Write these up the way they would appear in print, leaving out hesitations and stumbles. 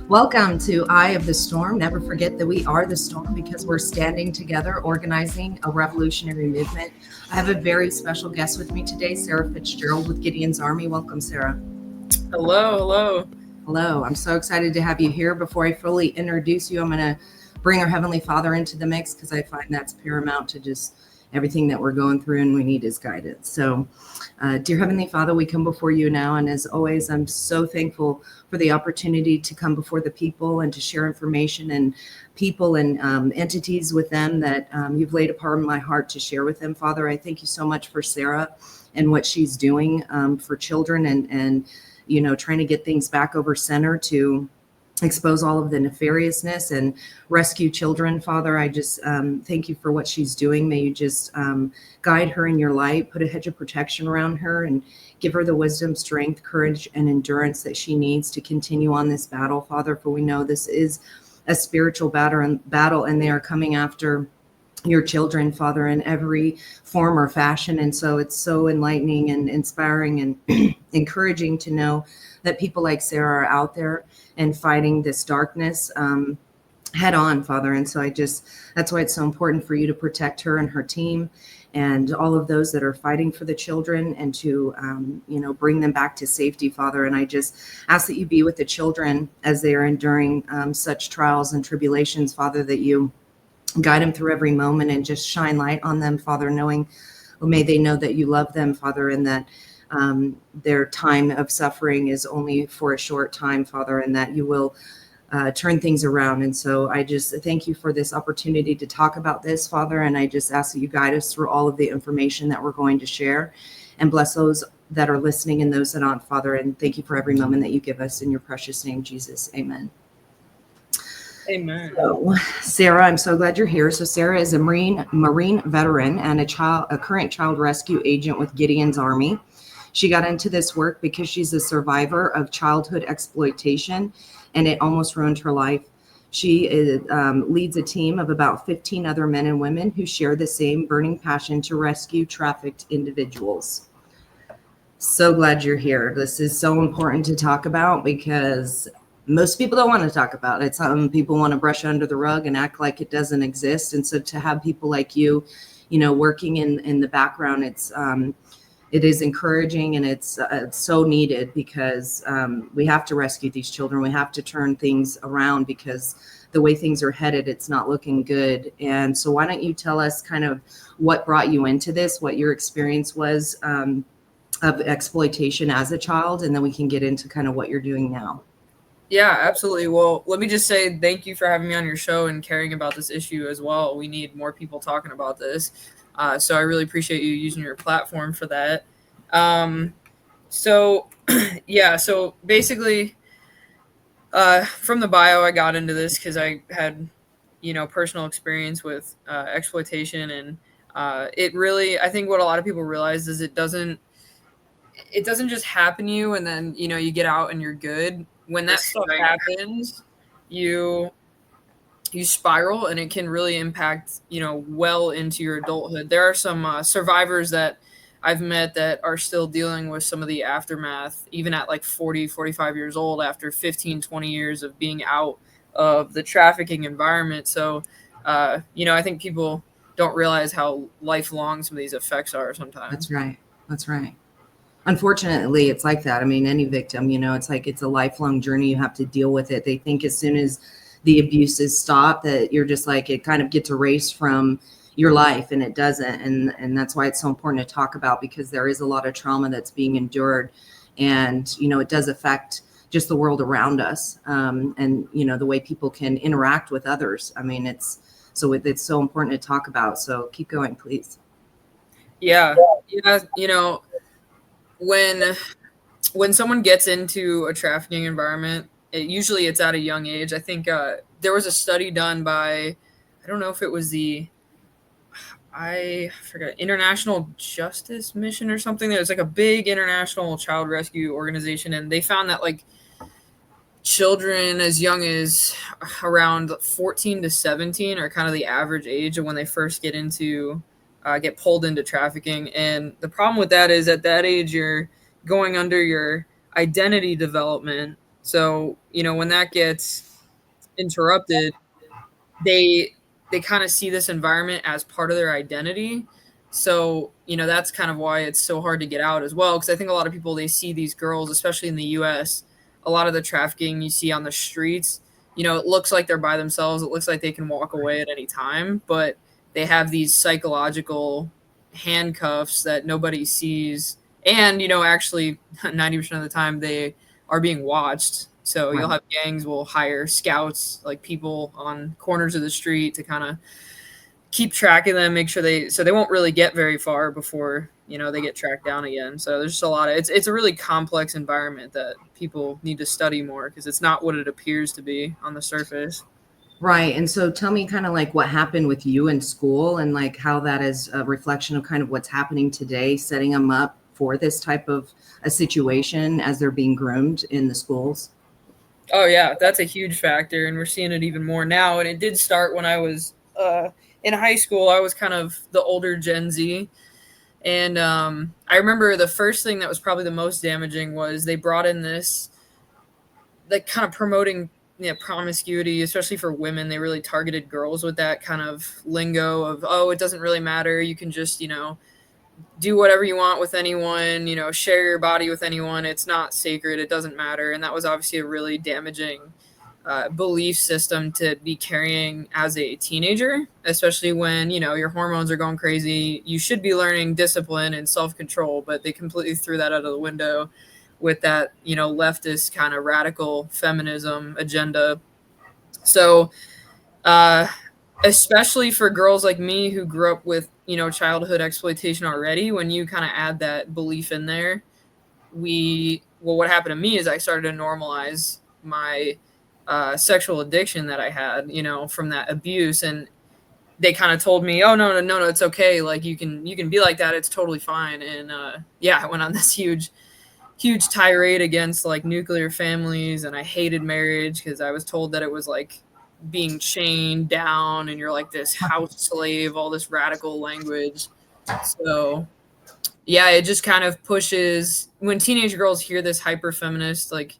Welcome to Eye of the Storm. Never forget that we are the storm because we're standing together, organizing a revolutionary movement. I have a very special guest with me today, Sarah Fitzgerald with Gideons Army. Welcome, Sarah. Hello. Hello. I'm so excited to have you here. Before I fully introduce you, I'm going to bring our Heavenly Father into the mix because I find that's paramount to just everything that we're going through, and we need His guidance. So, dear Heavenly Father, we come before you now, and as always, I'm so thankful for the opportunity to come before the people and to share information and people and entities with them that you've laid upon my heart to share with them. Father, I thank you so much for Sarah and what she's doing for children and trying to get things back over center to expose all of the nefariousness and rescue children. Father, I just thank you for what she's doing. May you just guide her in your light, put a hedge of protection around her, and give her the wisdom, strength, courage, and endurance that she needs to continue on this battle, Father, for we know this is a spiritual battle, and they are coming after your children, Father, in every form or fashion. And so it's so enlightening and inspiring and encouraging to know that people like Sarah are out there and fighting this darkness head on, Father. And so that's why it's so important for you to protect her and her team and all of those that are fighting for the children and to, bring them back to safety, Father. And I just ask that you be with the children as they are enduring such trials and tribulations, Father, that you guide them through every moment and just shine light on them, Father, may they know that you love them, Father, and that their time of suffering is only for a short time, Father, and that you will turn things around. And so I just thank you for this opportunity to talk about this, Father, and I just ask that you guide us through all of the information that we're going to share and bless those that are listening and those that aren't, Father, and thank you for every moment that you give us in your precious name, Jesus. Amen. Amen. So, Sarah, I'm so glad you're here. So Sarah is a Marine veteran and a current child rescue agent with Gideons Army. She got into this work because she's a survivor of childhood exploitation, and it almost ruined her life. She leads a team of about 15 other men and women who share the same burning passion to rescue trafficked individuals. So glad you're here. This is so important to talk about because most people don't want to talk about it. Some people want to brush it under the rug and act like it doesn't exist. And so to have people like you, working in the background, it is encouraging, and it's so needed because we have to rescue these children. We have to turn things around because the way things are headed, it's not looking good. And so why don't you tell us kind of what brought you into this, what your experience was of exploitation as a child, and then we can get into kind of what you're doing now. Yeah, absolutely. Well, let me just say thank you for having me on your show and caring about this issue as well. We need more people talking about this. So I really appreciate you using your platform for that. So basically, from the bio, I got into this because I had, personal experience with exploitation. And it really, I think what a lot of people realize is it doesn't just happen to you and then, you get out and you're good. When that stuff happens, you spiral, and it can really impact, well into your adulthood. There are some survivors that I've met that are still dealing with some of the aftermath, even at like 40, 45 years old, after 15, 20 years of being out of the trafficking environment. So, I think people don't realize how lifelong some of these effects are sometimes. That's right. Unfortunately, it's like that. I mean, any victim, it's like it's a lifelong journey. You have to deal with it. They think as soon as the abuse is stopped that you're just like, it kind of gets erased from your life, and it doesn't. And that's why it's so important to talk about, because there is a lot of trauma that's being endured, and, it does affect just the world around us. And, the way people can interact with others. I mean, it's so important to talk about. So keep going, please. Yeah. When someone gets into a trafficking environment, usually it's at a young age. I think there was a study done by, I don't know if it was I forgot, International Justice Mission or something. There's like a big international child rescue organization, and they found that like children as young as around 14 to 17 are kind of the average age of when they first get pulled into trafficking. And the problem with that is at that age, you're going under your identity development, So, when that gets interrupted, they they kind of see this environment as part of their identity. So, that's kind of why it's so hard to get out as well. Because I think a lot of people, they see these girls, especially in the US, a lot of the trafficking you see on the streets, it looks like they're by themselves. It looks like they can walk away at any time, but they have these psychological handcuffs that nobody sees. And, actually, 90% of the time they are being watched. So you'll Right. have gangs will hire scouts, like people on corners of the street, to kind of keep track of them, make sure they won't really get very far before they get tracked down again. So there's just a lot of it's a really complex environment that people need to study more, because it's not what it appears to be on the surface. Right. And so tell me kind of like what happened with you in school and like how that is a reflection of kind of what's happening today, setting them up for this type of a situation as they're being groomed in the schools. Oh yeah, that's a huge factor, and we're seeing it even more now. And it did start when I was in high school. I was kind of the older Gen Z, and I remember the first thing that was probably the most damaging was they brought in this, like, kind of promoting promiscuity, especially for women. They really targeted girls with that kind of lingo of, oh, it doesn't really matter. You can just do whatever you want with anyone, share your body with anyone. It's not sacred. It doesn't matter. And that was obviously a really damaging belief system to be carrying as a teenager, especially when, your hormones are going crazy. You should be learning discipline and self-control, but they completely threw that out of the window with that, leftist kind of radical feminism agenda. So, uh, especially for girls like me who grew up with childhood exploitation already, when you kind of add that belief in there, what happened to me is I started to normalize my sexual addiction that I had, from that abuse. And they kind of told me, oh, no, no, no, no, it's okay, like you can be like that, it's totally fine. And yeah, I went on this huge tirade against like nuclear families, and I hated marriage because I was told that it was like being chained down and you're like this house slave, all this radical language. So yeah, it just kind of pushes, when teenage girls hear this hyper feminist like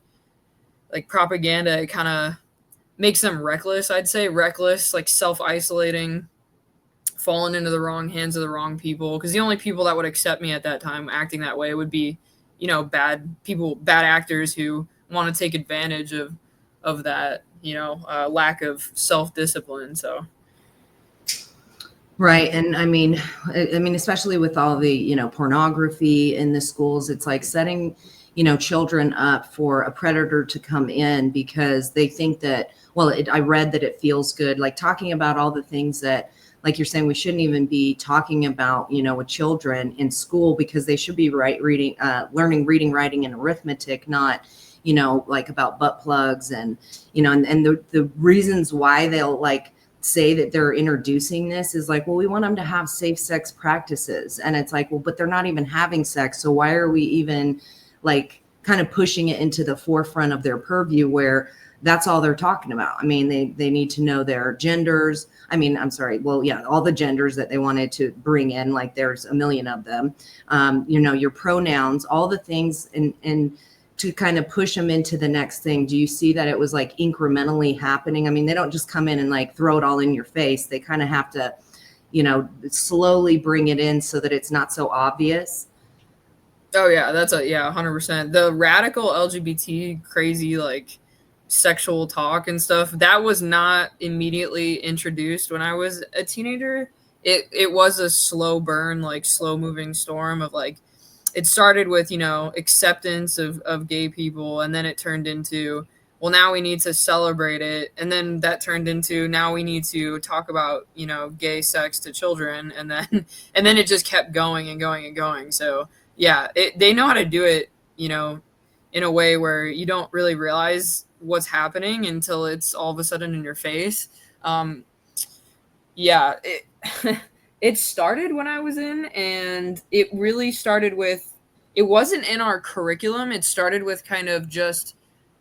propaganda, it kind of makes them reckless. I'd say reckless, like self isolating, fallen into the wrong hands of the wrong people. Because the only people that would accept me at that time acting that way would be, bad people, bad actors who want to take advantage of that, lack of self discipline. So Right. And I mean, especially with all the, pornography in the schools, it's like setting, children up for a predator to come in because they think that, well, I read that it feels good, like talking about all the things that, like you're saying, we shouldn't even be talking about, with children in school because they should be learning reading, writing, and arithmetic, not, like about butt plugs and, and the reasons why they'll like say that they're introducing this is like, well, we want them to have safe sex practices. And it's like, well, but they're not even having sex. So why are we even like kind of pushing it into the forefront of their purview where that's all they're talking about? I mean, they need to know their genders. I mean, I'm sorry. Well, yeah, all the genders that they wanted to bring in, like there's a million of them, your pronouns, all the things, and to kind of push them into the next thing. Do you see that it was like incrementally happening? I mean, they don't just come in and like throw it all in your face. They kind of have to, slowly bring it in so that it's not so obvious. oh yeah, 100%. The radical LGBT crazy like sexual talk and stuff, that was not immediately introduced when I was a teenager. It was a slow burn, like slow moving storm of like, it started with, acceptance of gay people, and then it turned into, well, now we need to celebrate it, and then that turned into, now we need to talk about, gay sex to children, and then and then it just kept going and going and going. So yeah, they know how to do it, in a way where you don't really realize what's happening until it's all of a sudden in your face. Yeah, it started when I was in, and it really started with, it wasn't in our curriculum. It started with kind of just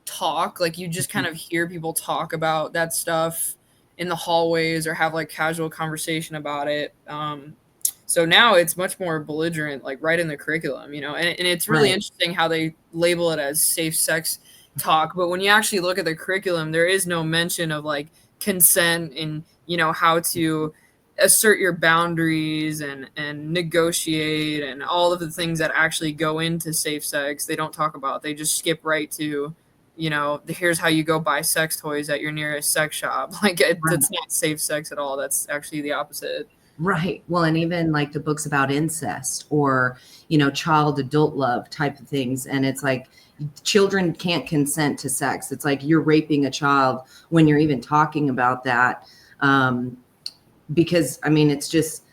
talk, like you just kind of hear people talk about that stuff in the hallways or have like casual conversation about it. So now it's much more belligerent, like right in the curriculum, and it's really Right. interesting how they label it as safe sex talk, but when you actually look at the curriculum, there is no mention of like consent and, you know, how to assert your boundaries and negotiate and all of the things that actually go into safe sex. They don't talk about. They just skip right to, you know, here's how you go buy sex toys at your nearest sex shop. Like it's not safe sex at all. That's actually the opposite. Right. Well, and even like the books about incest or, you know, child adult love type of things. And it's like children can't consent to sex. It's like you're raping a child when you're even talking about that. Because I mean, it's just,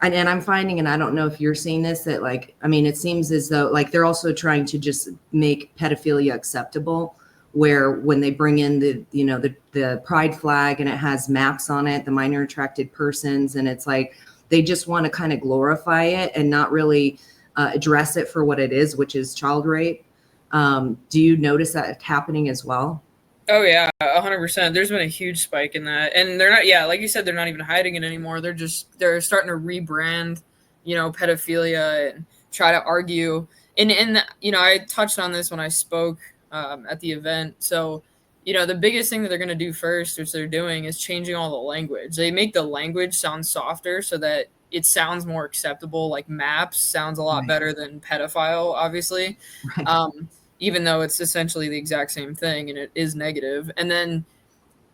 and I'm finding, and I don't know if you're seeing this, that like, I mean, it seems as though like they're also trying to just make pedophilia acceptable, where when they bring in the, you know, the pride flag and it has maps on it, the minor attracted persons, and it's like they just want to kind of glorify it and not really address it for what it is, which is child rape. Do you notice that happening as well? Oh yeah, 100%. There's been a huge spike in that, and they're not. Yeah, like you said, they're not even hiding it anymore. They're starting to rebrand, you know, pedophilia and try to argue. And you know, I touched on this when I spoke at the event. So, you know, the biggest thing that they're going to do first, which they're doing, is changing all the language. They make the language sound softer so that it sounds more acceptable. Like maps sounds a lot better than pedophile, obviously. Right. Even though it's essentially the exact same thing and it is negative. And then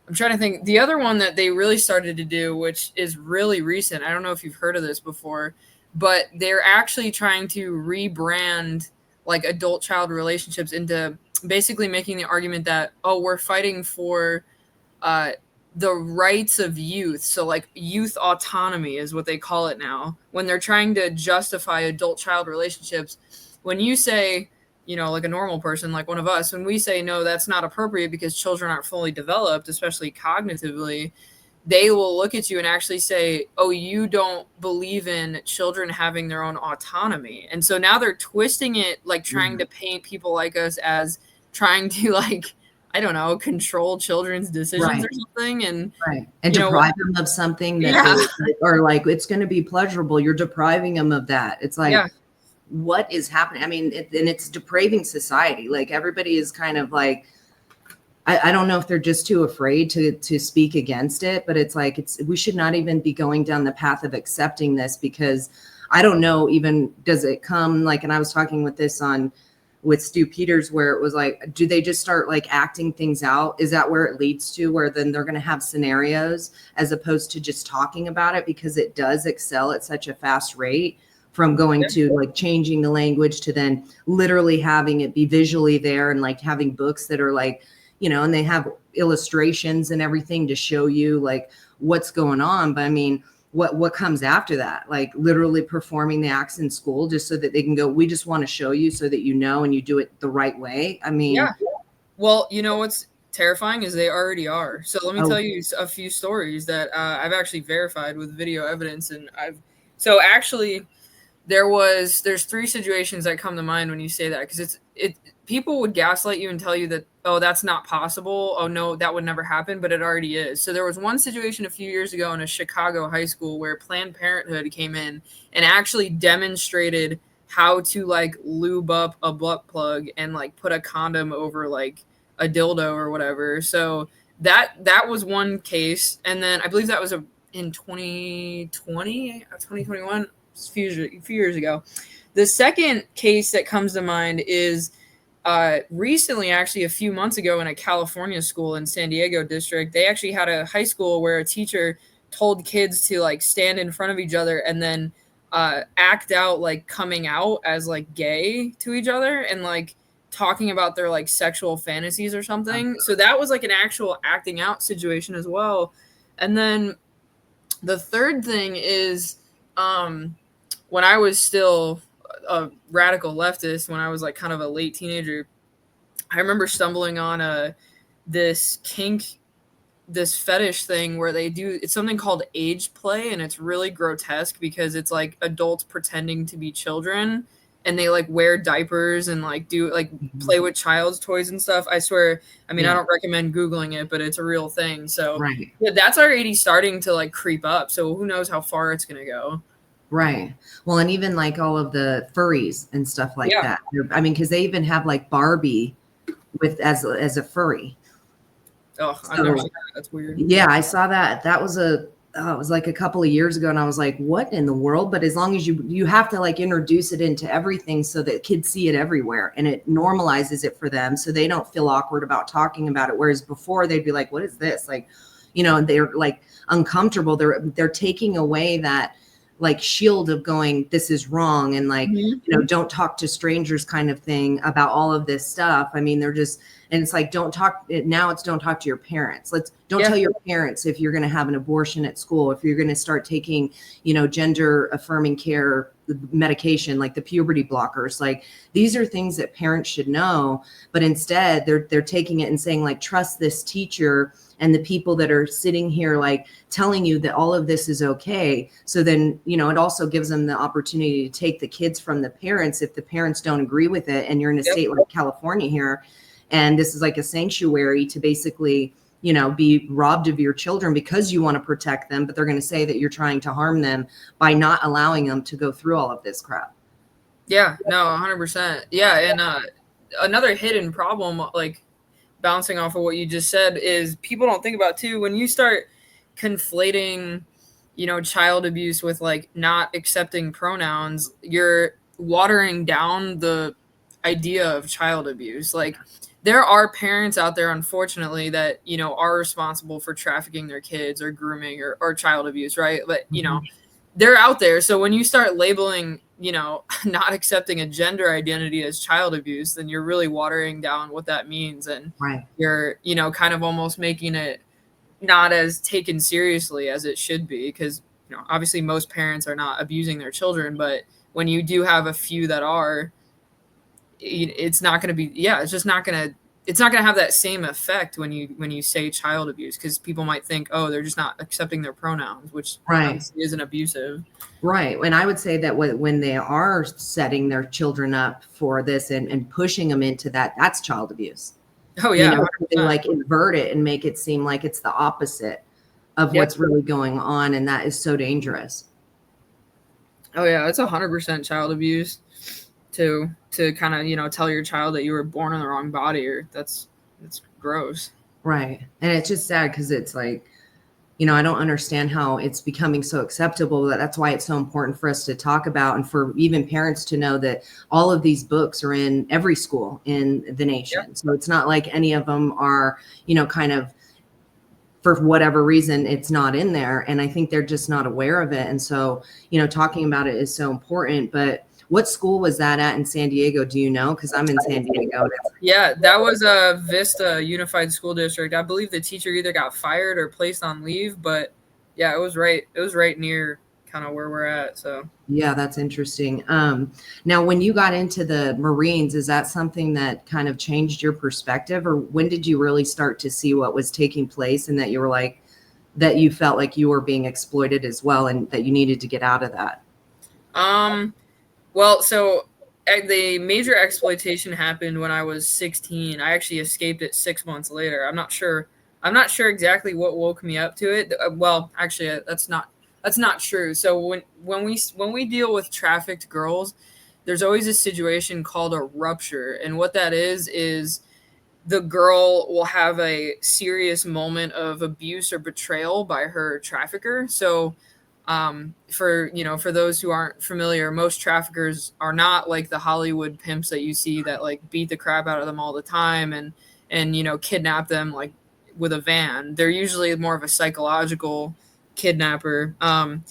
I'm trying to think, the other one that they really started to do, which is really recent, I don't know if you've heard of this before, but they're actually trying to rebrand like adult child relationships into basically making the argument that, oh, we're fighting for the rights of youth. So like youth autonomy is what they call it now, when they're trying to justify adult child relationships. When you say, you know, like a normal person, like one of us, when we say, no, that's not appropriate because children aren't fully developed, especially cognitively, they will look at you and actually say, oh, you don't believe in children having their own autonomy. And so now they're twisting it, like trying to paint people like us as trying to, like, I don't know, control children's decisions or something. And and deprive them of something that they, or like it's going to be pleasurable. You're depriving them of that. It's like, what is happening? I mean, and it's depraving society. Like everybody is kind of like, I don't know if they're just too afraid to speak against it, but it's like, we should not even be going down the path of accepting this, because I don't know, even does it come like, and I was talking with this with Stu Peters, where it was like, do they just start like acting things out? Is that where it leads to, where then they're going to have scenarios as opposed to just talking about it, because it does excel at such a fast rate, from going to like changing the language to then literally having it be visually there, and like having books that are like, you know, and they have illustrations and everything to show you like what's going on. But I mean, what comes after that? Like literally performing the acts in school just so that they can go, we just want to show you so that you know, and you do it the right way. I mean, yeah. Well, you know what's terrifying is they already are. So let me tell you a few stories that I've actually verified with video evidence, and there's three situations that come to mind when you say that, because people would gaslight you and tell you that, oh, that's not possible, oh no, that would never happen, but it already is. So there was one situation a few years ago in a Chicago high school where Planned Parenthood came in and actually demonstrated how to like lube up a butt plug and like put a condom over like a dildo or whatever. So that was one case. And then I believe that was in 2020 or 2021, a few years ago. The second case that comes to mind is recently, actually a few months ago, in a California school in San Diego district. They actually had a high school where a teacher told kids to like stand in front of each other and then act out like coming out as like gay to each other and like talking about their like sexual fantasies or something. So that was like an actual acting out situation as well. And then the third thing is when I was still a radical leftist, when I was like kind of a late teenager, I remember stumbling on this fetish thing where it's something called age play, and it's really grotesque because it's like adults pretending to be children, and they like wear diapers and like do like play with child's toys and stuff. I swear, I mean, I don't recommend Googling it, but it's a real thing. So yeah, that's already starting to like creep up. So who knows how far it's going to go. Right. Well, and even like all of the furries and stuff like that. I mean, because they even have like Barbie with as a furry. Oh, I've never So seen that. That's weird. yeah, I saw that. That was it was like a couple of years ago, and I was like, "What in the world?" But as long as you have to like introduce it into everything so that kids see it everywhere, and it normalizes it for them, so they don't feel awkward about talking about it. Whereas before, they'd be like, "What is this?" Like, they're like uncomfortable. They're taking away that like shield of going, "This is wrong," and like don't talk to strangers kind of thing about all of this stuff. I mean, they're just. And it's like, don't talk now. It's don't talk to your parents. Don't tell your parents if you're going to have an abortion at school, if you're going to start taking, gender affirming care medication, like the puberty blockers. Like these are things that parents should know, but instead they're taking it and saying like, trust this teacher and the people that are sitting here, like telling you that all of this is okay. So then, it also gives them the opportunity to take the kids from the parents if the parents don't agree with it. And you're in a state like California here. And this is like a sanctuary to basically, be robbed of your children because you want to protect them, but they're going to say that you're trying to harm them by not allowing them to go through all of this crap. Yeah, no, 100%. Yeah, and another hidden problem, like bouncing off of what you just said, is people don't think about too, when you start conflating, child abuse with like not accepting pronouns, you're watering down the idea of child abuse. Like there are parents out there, unfortunately, that, are responsible for trafficking their kids or grooming or child abuse, right? But, they're out there. So when you start labeling, not accepting a gender identity as child abuse, then you're really watering down what that means. And you're, kind of almost making it not as taken seriously as it should be. Because, obviously most parents are not abusing their children. But when you do have a few that are, it's not going to be, it's just not going to, it's not going to have that same effect when you say child abuse, because people might think, oh, they're just not accepting their pronouns, which obviously isn't abusive. Right. And I would say that when they are setting their children up for this and pushing them into that, that's child abuse. Oh yeah. They like invert it and make it seem like it's the opposite of what's really going on. And that is so dangerous. Oh yeah. It's 100% child abuse to kind of, tell your child that you were born in the wrong body, or that's gross. Right. And it's just sad because it's like, I don't understand how it's becoming so acceptable. That's why it's so important for us to talk about, and for even parents to know that all of these books are in every school in the nation. Yep. So it's not like any of them are, kind of, for whatever reason, it's not in there. And I think they're just not aware of it. And so, talking about it is so important. But what school was that at in San Diego? Do you know? Because I'm in San Diego. Yeah, that was a Vista Unified School District. I believe the teacher either got fired or placed on leave, but yeah, it was right near kind of where we're at. So yeah, that's interesting. Now, when you got into the Marines, is that something that kind of changed your perspective, or when did you really start to see what was taking place and that you were like, that you felt like you were being exploited as well and that you needed to get out of that? Well, so the major exploitation happened when I was 16. I actually escaped it 6 months later. I'm not sure exactly what woke me up to it. Well, actually, that's not true. So when we deal with trafficked girls, there's always a situation called a rupture, and what that is the girl will have a serious moment of abuse or betrayal by her trafficker. So for those who aren't familiar, most traffickers are not like the Hollywood pimps that you see that like beat the crap out of them all the time and kidnap them like with a van. They're usually more of a psychological kidnapper. But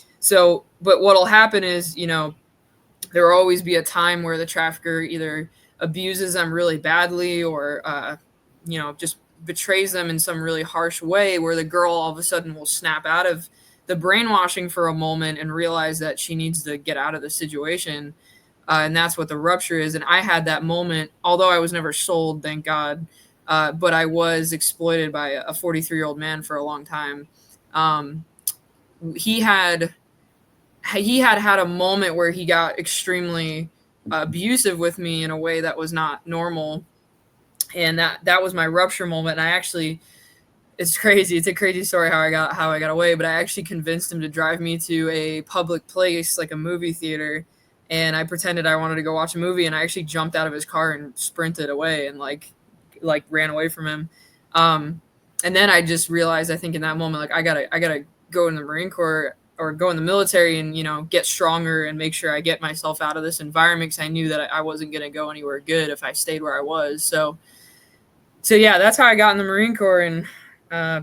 what'll happen is, there will always be a time where the trafficker either abuses them really badly or just betrays them in some really harsh way, where the girl all of a sudden will snap out of the brainwashing for a moment and realize that she needs to get out of the situation. And that's what the rupture is. And I had that moment, although I was never sold, thank God. But I was exploited by a 43-year-old man for a long time. He had a moment where he got extremely abusive with me in a way that was not normal. And that was my rupture moment. And I actually, it's crazy. It's a crazy story how I got away, but I actually convinced him to drive me to a public place, like a movie theater. And I pretended I wanted to go watch a movie, and I actually jumped out of his car and sprinted away and like like ran away from him. And then I just realized, I think in that moment, like I gotta go in the Marine Corps or go in the military and, you know, get stronger and make sure I get myself out of this environment, because I knew that I wasn't going to go anywhere good if I stayed where I was. So yeah, that's how I got in the Marine Corps. And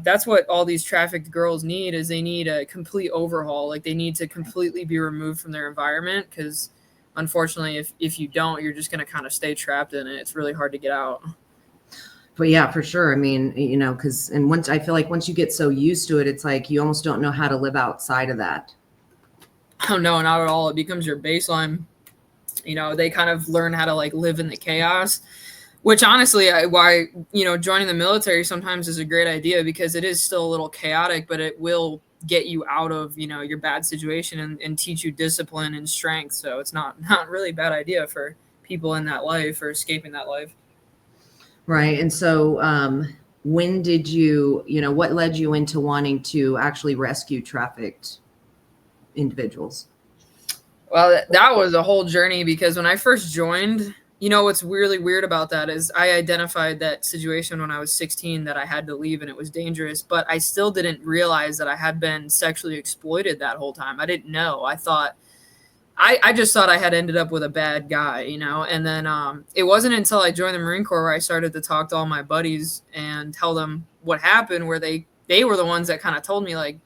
that's what all these trafficked girls need, is they need a complete overhaul. Like they need to completely be removed from their environment, because unfortunately, if you don't, you're just going to kind of stay trapped in it. It's really hard to get out. But yeah, for sure. I mean, you know, because once I feel like once you get so used to it, it's like you almost don't know how to live outside of that. Oh no, not at all. It becomes your baseline. You know, they kind of learn how to like live in the chaos, which honestly, why, you know, joining the military sometimes is a great idea, because it is still a little chaotic, but it will get you out of, you know, your bad situation and teach you discipline and strength. So it's not really a bad idea for people in that life or escaping that life. Right. And so when did you know, what led you into wanting to actually rescue trafficked individuals? Well, that was a whole journey, because when I first joined, you know, what's really weird about that is I identified that situation when I was 16, that I had to leave and it was dangerous, but I still didn't realize that I had been sexually exploited that whole time. I didn't know. I just thought I had ended up with a bad guy, you know? And then it wasn't until I joined the Marine Corps where I started to talk to all my buddies and tell them what happened, where they were the ones that kind of told me, like,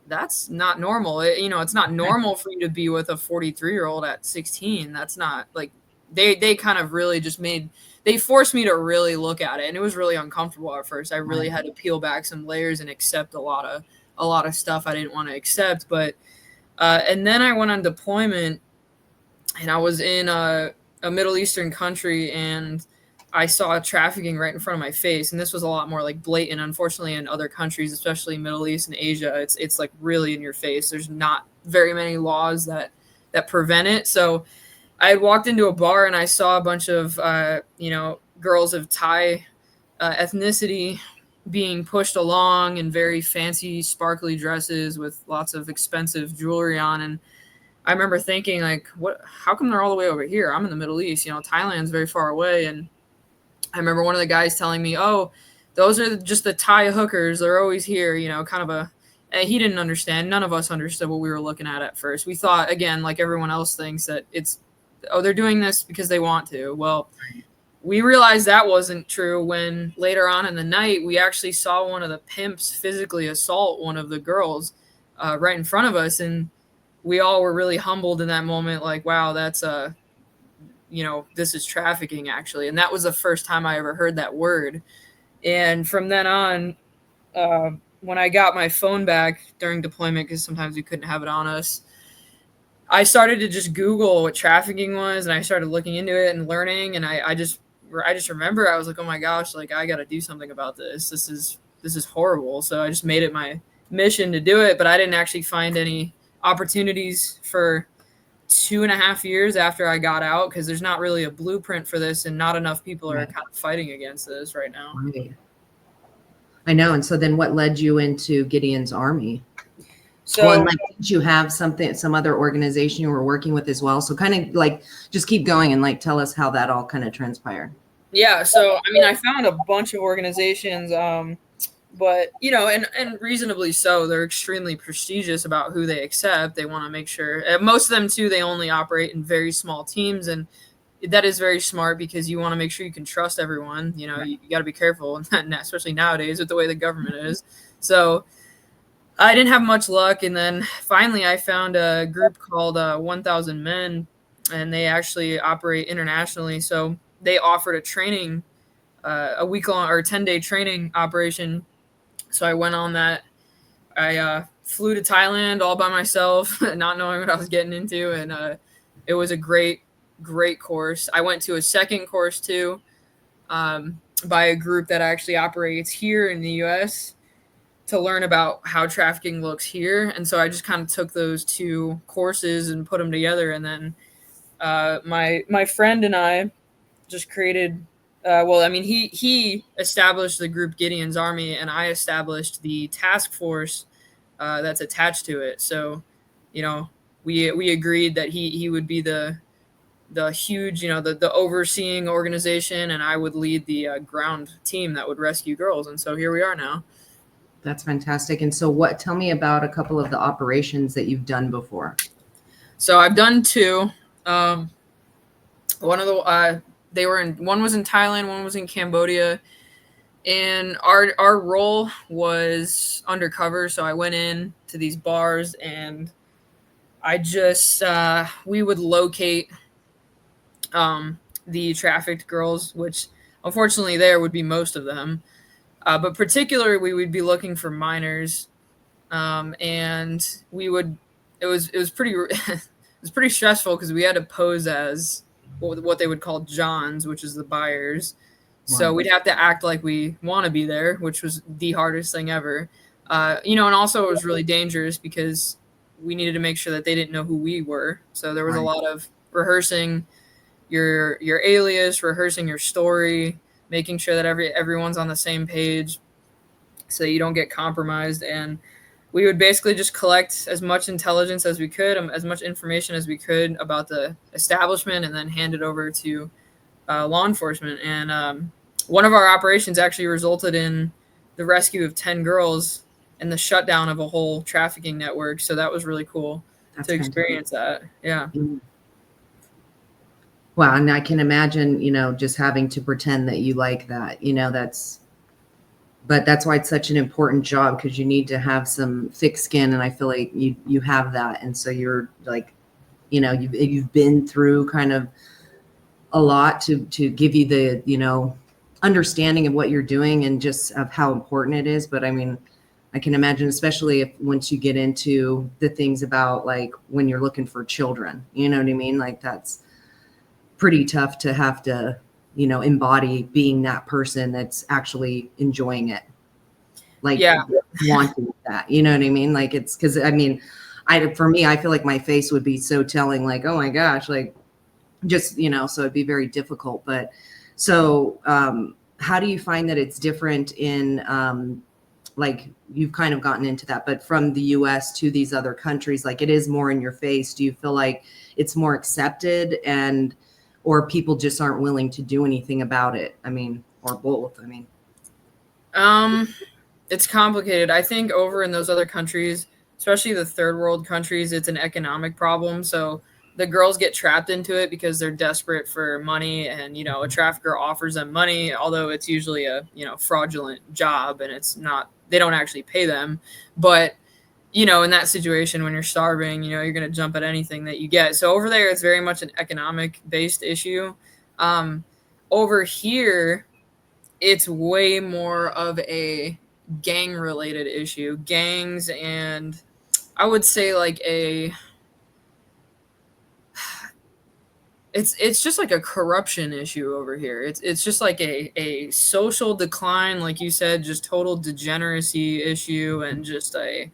that's not normal. You know, it's not normal for you to be with a 43-year-old at 16. That's not like, they kind of really just they forced me to really look at it. And it was really uncomfortable at first. I really had to peel back some layers and accept a lot of stuff I didn't want to accept. But and then I went on deployment, and I was in a Middle Eastern country, and I saw trafficking right in front of my face. And this was a lot more like blatant. Unfortunately, in other countries, especially Middle East and Asia, it's like really in your face. There's not very many laws that prevent it. So I had walked into a bar and I saw a bunch of, you know, girls of Thai ethnicity being pushed along in very fancy, sparkly dresses with lots of expensive jewelry on. And I remember thinking, like, how come they're all the way over here? I'm in the Middle East, you know, Thailand's very far away. And I remember one of the guys telling me, oh, those are just the Thai hookers. They're always here, you know, kind of he didn't understand. None of us understood what we were looking at first. We thought, again, like everyone else thinks, that they're doing this because they want to. Well, we realized that wasn't true when later on in the night, we actually saw one of the pimps physically assault one of the girls right in front of us. And we all were really humbled in that moment. Like, wow, that's you know, this is trafficking actually. And that was the first time I ever heard that word. And from then on, when I got my phone back during deployment, because sometimes we couldn't have it on us, I started to just Google what trafficking was, and I started looking into it and learning. And I just remember I was like, oh my gosh, like I got to do something about this. This is horrible. So I just made it my mission to do it. But I didn't actually find any opportunities for 2.5 years after I got out, because there's not really a blueprint for this, and not enough people are kind of fighting against this right now. Right. I know. And so then what led you into Gideons Army? So, well, and like, did you have some other organization you were working with as well? So kind of like, just keep going and like, tell us how that all kind of transpired. Yeah. So, I mean, I found a bunch of organizations, but, you know, and reasonably so. They're extremely prestigious about who they accept. They want to make sure, most of them too, they only operate in very small teams. And that is very smart, because you want to make sure you can trust everyone. You know, you got to be careful, especially nowadays with the way the government is. So I didn't have much luck. And then finally I found a group called 1,000 Men, and they actually operate internationally. So they offered a training, a week-long or 10-day training operation. So I went on that. I flew to Thailand all by myself, not knowing what I was getting into. And it was a great course. I went to a second course too, by a group that actually operates here in the U.S. to learn about how trafficking looks here. And so I just kind of took those two courses and put them together. And then my friend and I just created, he established the group Gideons Army, and I established the task force that's attached to it. So, you know, we agreed that he would be the the huge, the overseeing organization, and I would lead the ground team that would rescue girls. And so here we are now. That's fantastic. And so tell me about a couple of the operations that you've done before. So I've done two. One of the, one was in Thailand, one was in Cambodia. And our role was undercover. So I went in to these bars and I just, we would locate the trafficked girls, which unfortunately there would be most of them. But particularly we would be looking for minors. And we would, it was pretty, it was pretty stressful because we had to pose as what they would call Johns, which is the buyers. So we'd have to act like we want to be there, which was the hardest thing ever. And also it was really dangerous because we needed to make sure that they didn't know who we were. So there was a lot of rehearsing your alias, rehearsing your story, making sure that everyone's on the same page so you don't get compromised. And we would basically just collect as much intelligence as we could, as much information as we could about the establishment, and then hand it over to law enforcement. And one of our operations actually resulted in the rescue of 10 girls and the shutdown of a whole trafficking network. So that was really cool to experience that. Yeah. Wow. And I can imagine, just having to pretend that you like that, but that's why it's such an important job, because you need to have some thick skin. And I feel like you have that. And so you're like, you've been through kind of a lot to give you the, understanding of what you're doing and just of how important it is. But I mean, I can imagine, especially if once you get into the things about like when you're looking for children, you know what I mean? Like that's pretty tough to have to, embody being that person that's actually enjoying it. Like wanting that, you know what I mean? Like it's because for me, I feel like my face would be so telling, like, oh my gosh, like just, so it'd be very difficult. But so how do you find that it's different in like you've kind of gotten into that, but from the US to these other countries, like it is more in your face. Do you feel like it's more accepted or people just aren't willing to do anything about it? I mean, or both, I mean. It's complicated. I think over in those other countries, especially the third world countries, it's an economic problem. So the girls get trapped into it because they're desperate for money, and a trafficker offers them money, although it's usually a fraudulent job and it's not, they don't actually pay them. But in that situation when you're starving, you're going to jump at anything that you get. So over there it's very much an economic based issue. Over here it's way more of a gang related issue, gangs, and I would say like it's just like a corruption issue over here. It's just like a social decline, like you said, just total degeneracy issue, and just a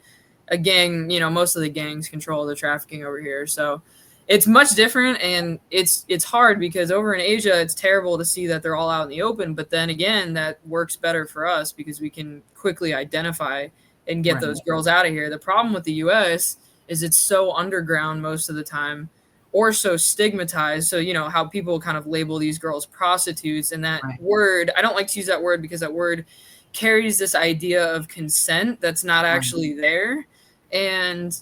gang. Most of the gangs control the trafficking over here. So it's much different, and it's hard because over in Asia, it's terrible to see that they're all out in the open. But then again, that works better for us because we can quickly identify and get those girls out of here. The problem with the US is it's so underground most of the time, or so stigmatized. So, how people kind of label these girls prostitutes, and that word, I don't like to use that word because that word carries this idea of consent that's not actually there. And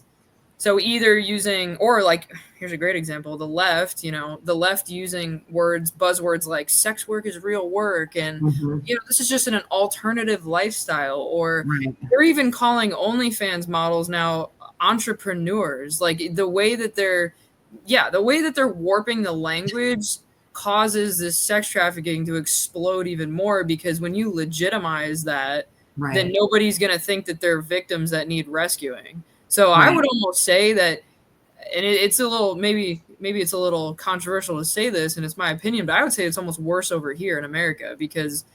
so either using, or like, here's a great example, the left using buzzwords like sex work is real work. And, this is just an alternative lifestyle, or they're even calling OnlyFans models now entrepreneurs. Like the way that they're warping the language causes this sex trafficking to explode even more, because when you legitimize that, then nobody's going to think that they're victims that need rescuing. So I would almost say that, and it's a little, maybe it's a little controversial to say this, and it's my opinion, but I would say it's almost worse over here in America because,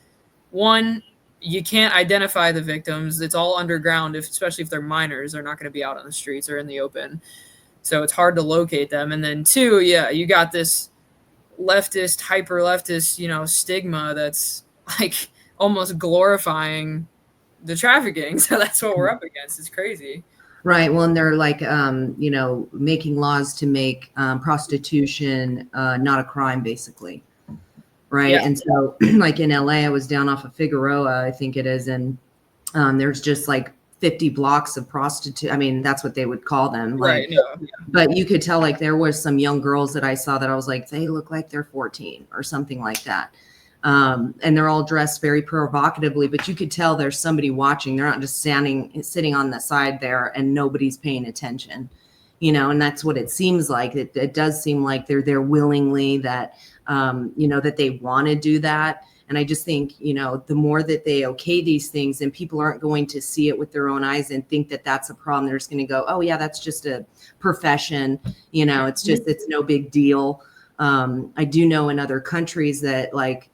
one, you can't identify the victims. It's all underground, especially if they're minors. They're not going to be out on the streets or in the open. So it's hard to locate them. And then two, you got this leftist, hyper leftist, stigma that's like almost glorifying the trafficking. So that's what we're up against. It's crazy. Right. Well, and they're like, making laws to make prostitution not a crime, basically. Right. Yeah, And so, like in LA, I was down off of Figueroa, I think it is, and there's just like 50 blocks of prostitute. I mean, that's what they would call them. right. Like, No, but you could tell like there was some young girls that I saw that I was like, they look like they're 14 or something like that. And they're all dressed very provocatively, but you could tell there's somebody watching. They're not just sitting on the side there and nobody's paying attention, and that's what it seems like. It does seem like they're there willingly, that, that they want to do that. And I just think, the more that they okay these things, and people aren't going to see it with their own eyes and think that that's a problem. They're just going to go, oh yeah, that's just a profession. It's no big deal. I do know in other countries that like,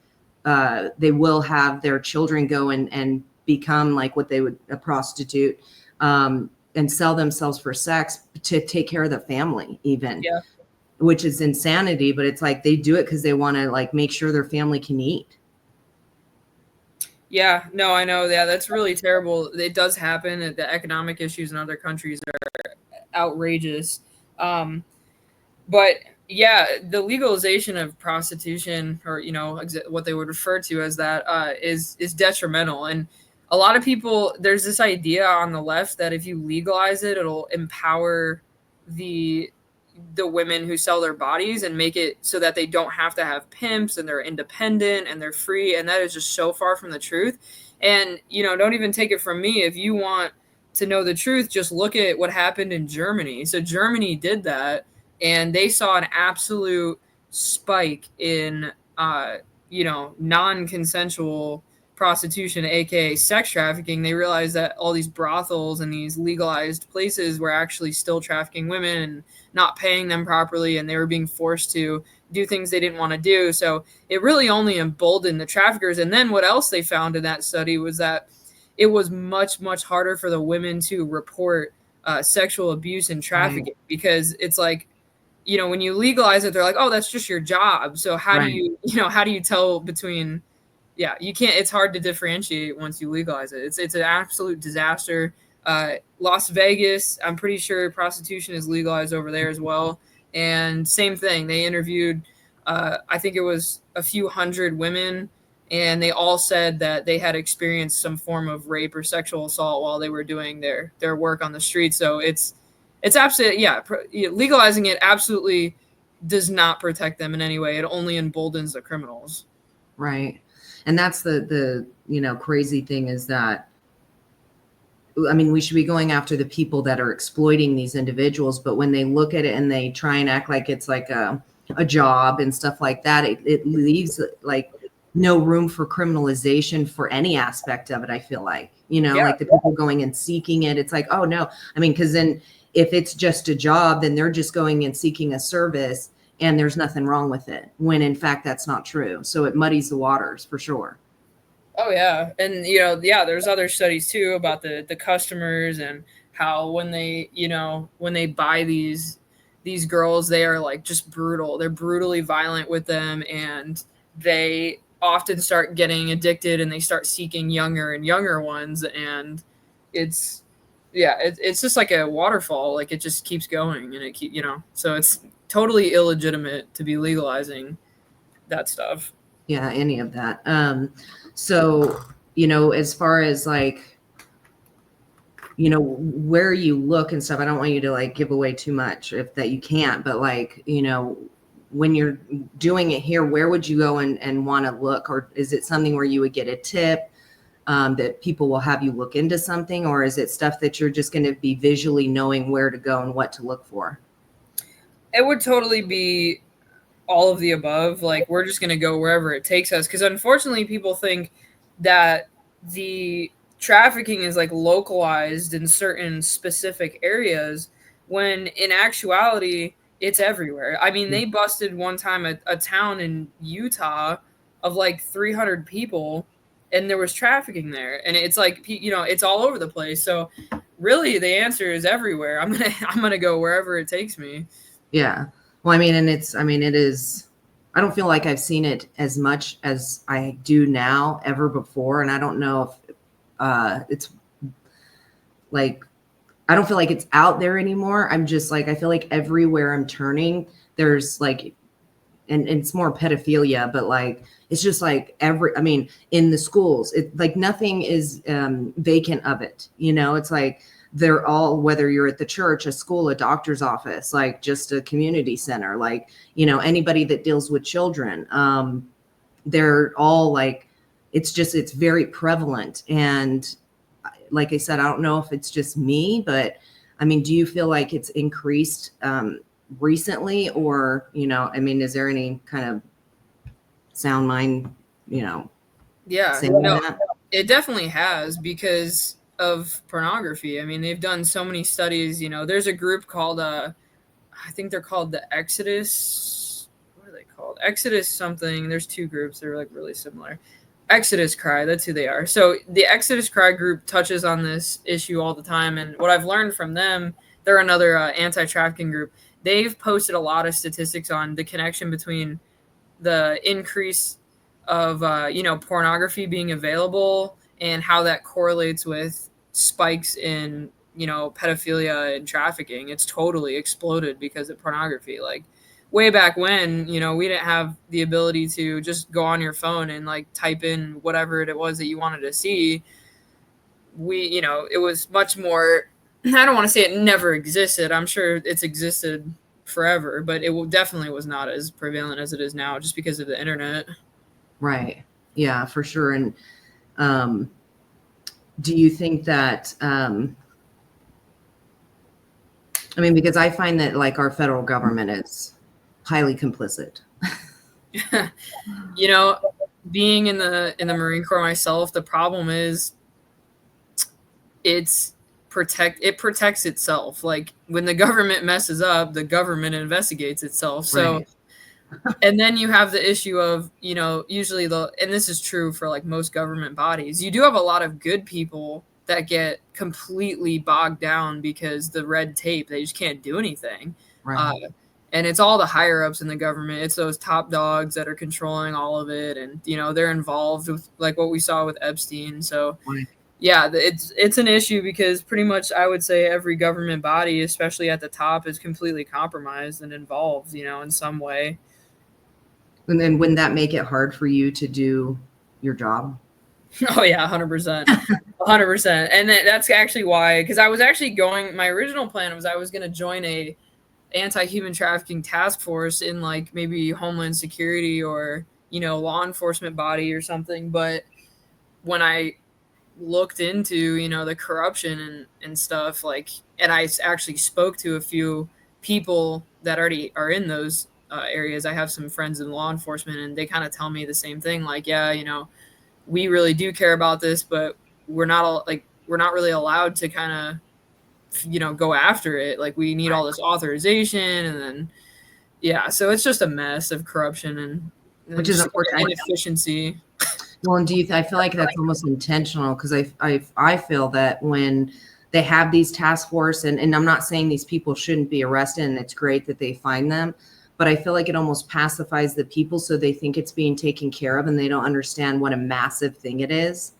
they will have their children go and become like what they would a prostitute, and sell themselves for sex to take care of the family even, yeah. which is insanity. But it's like they do it because they want to like make sure their family can eat. Yeah, no, I know. Yeah, that's really terrible. It does happen. The economic issues in other countries are outrageous. But yeah, the legalization of prostitution, or what they would refer to as that, is detrimental. And a lot of people, there's this idea on the left that if you legalize it, it'll empower the women who sell their bodies and make it so that they don't have to have pimps, and they're independent and they're free. And that is just so far from the truth. And don't even take it from me. If you want to know the truth, just look at what happened in Germany. So Germany did that, and they saw an absolute spike in non-consensual prostitution, aka sex trafficking. They realized that all these brothels and these legalized places were actually still trafficking women and not paying them properly, and they were being forced to do things they didn't want to do. So it really only emboldened the traffickers. And then what else they found in that study was that it was much, much harder for the women to report sexual abuse and trafficking, Right. because it's like, when you legalize it, they're like, oh, that's just your job. So how do Right. how do you tell between, yeah, you can't, it's hard to differentiate once you legalize it. It's an absolute disaster. Las Vegas, I'm pretty sure prostitution is legalized over there as well. And same thing, they interviewed, I think it was a few hundred women, and they all said that they had experienced some form of rape or sexual assault while they were doing their work on the street. So it's absolutely, yeah, legalizing it absolutely does not protect them in any way. It only emboldens the criminals. Right. And that's the crazy thing is that, I mean, we should be going after the people that are exploiting these individuals, but when they look at it and they try and act like it's like a job and stuff like that, it leaves like no room for criminalization for any aspect of it. I feel like, Yeah. like the people going and seeking it. It's like, oh no, I mean, because then if it's just a job, then they're just going and seeking a service, and there's nothing wrong with it, when in fact that's not true. So it muddies the waters for sure. Oh yeah, and there's other studies too about the customers, and how when they buy these girls, they are like just brutal. They're brutally violent with them, and they often start getting addicted, and they start seeking younger and younger ones, and it's it's just like a waterfall. Like it just keeps going, and so it's totally illegitimate to be legalizing that stuff. Yeah, any of that. So, as far as like, where you look and stuff, I don't want you to like give away too much if that you can't, but like, when you're doing it here, where would you go and want to look? Or is it something where you would get a tip that people will have you look into something? Or is it stuff that you're just going to be visually knowing where to go and what to look for? It would totally be all of the above. Like, we're just going to go wherever it takes us, because unfortunately people think that the trafficking is like localized in certain specific areas, when in actuality it's everywhere. I mean, they busted one time a town in Utah of like 300 people, and there was trafficking there, and it's like, it's all over the place. So really the answer is everywhere. I'm gonna go wherever it takes me. Yeah. Well, I mean, and it is, I don't feel like I've seen it as much as I do now ever before. And I don't know if it's like I don't feel like it's out there anymore. I'm just like, I feel like everywhere I'm turning, there's like, and it's more pedophilia, but like, it's just like I mean, in the schools, it like nothing is vacant of it. You know, it's like they're all, whether you're at the church, a school, a doctor's office, like just a community center, like, you know, anybody that deals with children, they're all like, it's very prevalent. And like I said, I don't know if it's just me, but I mean, do you feel like it's increased recently, or, you know, I mean, is there any kind of sound mind, you know, Yeah, saying no, that? it definitely has because of pornography. I mean, they've done so many studies. You know, there's a group called I think they're called the Exodus. What are they called? Exodus something. There's two groups. They're like really similar. Exodus Cry, that's who they are. So the Exodus Cry group touches on this issue all the time. And what I've learned from them, they're another anti-trafficking group. They've posted a lot of statistics on the connection between the increase of pornography being available and how that correlates with spikes in pedophilia and trafficking. It's totally exploded because of pornography. Like way back when, we didn't have the ability to just go on your phone and like type in whatever it was that you wanted to see. It was much more, I don't want to say it never existed. I'm sure it's existed forever, but definitely was not as prevalent as it is now just because of the internet. Right. Yeah, for sure. And do you think that I mean, because I find that like our federal government is highly complicit. Being in the Marine Corps myself, the problem is it protects itself. Like when the government messes up, the government investigates itself. So Right. and then you have the issue of, usually and this is true for like most government bodies, you do have a lot of good people that get completely bogged down because the red tape, they just can't do anything. Right. And it's all the higher ups in the government. It's those top dogs that are controlling all of it. And, they're involved with like what we saw with Epstein. So Right. yeah, it's an issue because pretty much I would say every government body, especially at the top, is completely compromised and involved, in some way. And then wouldn't that make it hard for you to do your job? Oh yeah, 100%. 100%. And that's actually why, because I was actually my original plan was I was going to join a anti-human trafficking task force in like maybe Homeland Security or, law enforcement body or something. But when I looked into, the corruption and stuff, like, and I actually spoke to a few people that already are in those areas. I have some friends in law enforcement and they kind of tell me the same thing. Like, yeah, we really do care about this, but we're not really allowed to kind of, go after it. Like we need all this authorization and then, yeah. So it's just a mess of corruption and Which is unfortunate. Inefficiency. Well, and I feel like that's almost intentional, because I feel that when they have these task force, and I'm not saying these people shouldn't be arrested, and it's great that they find them, but I feel like it almost pacifies the people so they think it's being taken care of, and they don't understand what a massive thing it is.